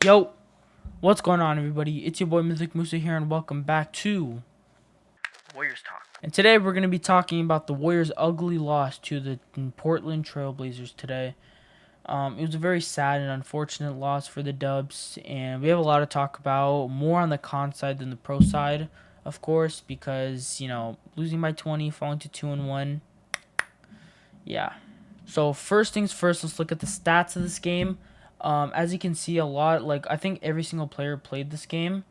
Yo, what's going on, everybody? It's your boy Mythic Musa here, and welcome back to Warriors talk. And today we're going to be talking about the Warriors' ugly loss to the Portland Trailblazers today. It was a very sad and unfortunate loss for the Dubs, and we have a lot to talk about, more on the con side than the pro side, of course, because, losing by 20, falling to 2-1, yeah. So first things first, let's look at the stats of this game. As you can see, I think every single player played this game,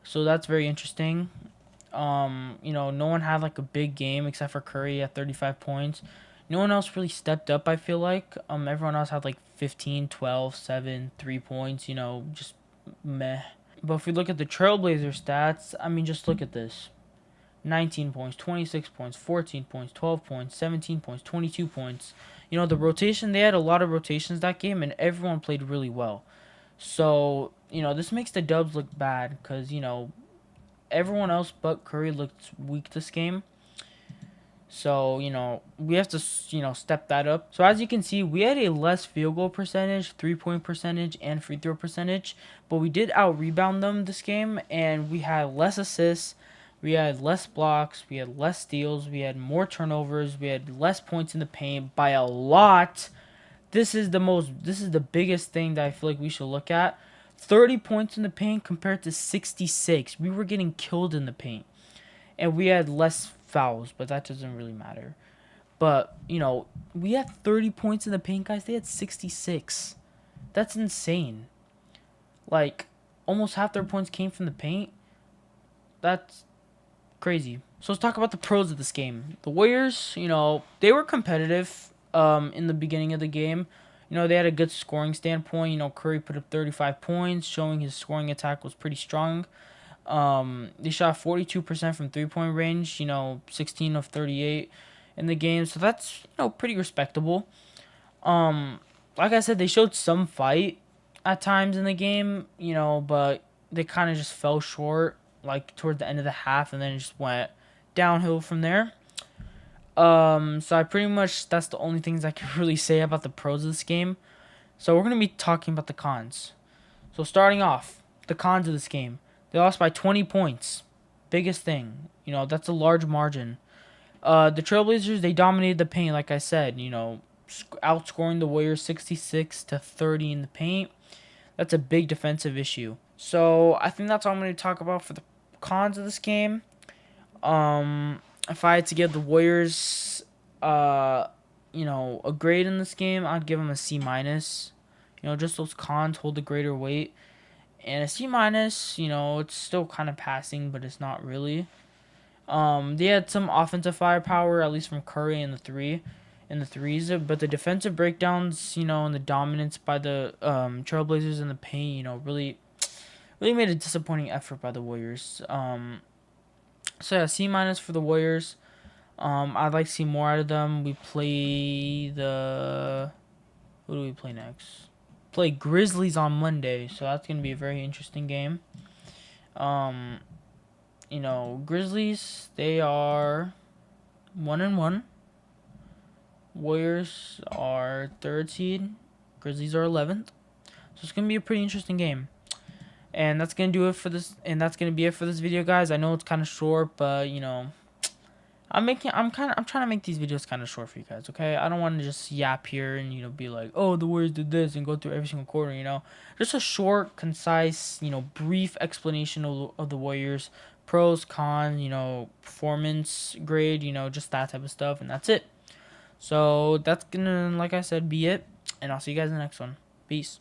so that's very interesting. No one had like a big game except for Curry at 35 points. No one else really stepped up, I feel like. Everyone else had like 15, 12, 7, 3 points, just meh. But if we look at the Trailblazer stats, just look at this. 19 points, 26 points, 14 points, 12 points, 17 points, 22 points. The rotation, they had a lot of rotations that game, and everyone played really well. So, this makes the Dubs look bad because, everyone else but Curry looked weak this game. So, we have to, step that up. So, as you can see, we had a less field goal percentage, 3-point percentage, and free throw percentage. But we did out-rebound them this game, and we had less assists. We had less blocks. We had less steals. We had more turnovers. We had less points in the paint by a lot. This is the biggest thing that I feel like we should look at. 30 points in the paint compared to 66. We were getting killed in the paint. And we had less fouls, but that doesn't really matter. But, we had 30 points in the paint, guys. They had 66. That's insane. Like, almost half their points came from the paint. That's crazy. So let's talk about the pros of this game. The Warriors, they were competitive in the beginning of the game. They had a good scoring standpoint. Curry put up 35 points, showing his scoring attack was pretty strong. They shot 42% from three-point range, 16 of 38 in the game. So that's, pretty respectable. Like I said, they showed some fight at times in the game, but they kind of just fell short, like, toward the end of the half, and then it just went downhill from there. So that's the only things I can really say about the pros of this game. So we're going to be talking about the cons. So starting off, the cons of this game. They lost by 20 points. Biggest thing. That's a large margin. The Trailblazers, they dominated the paint, like I said, outscoring the Warriors 66-30 in the paint. That's a big defensive issue. So I think that's all I'm going to talk about for the cons of this game. If I had to give the Warriors, a grade in this game, I'd give them a C minus. Just those cons hold a greater weight. And a C minus, it's still kind of passing, but it's not really. They had some offensive firepower, at least from Curry in the threes, but the defensive breakdowns, and the dominance by the Trailblazers in the paint, really made a disappointing effort by the Warriors. So yeah, C minus for the Warriors. I'd like to see more out of them. We play who do we play next? Play Grizzlies on Monday, so that's gonna be a very interesting game. Um, Grizzlies, they are 1-1. Warriors are third seed. Grizzlies are 11th. So it's gonna be a pretty interesting game. And that's gonna do it for this. And that's gonna be it for this video, guys. I know it's kind of short, but I'm trying to make these videos kind of short for you guys, okay? I don't want to just yap here and be like, oh, the Warriors did this and go through every single quarter. Just a short, concise, brief explanation of the Warriors, pros, cons, performance grade, just that type of stuff, and that's it. So that's gonna, like I said, be it, and I'll see you guys in the next one. Peace.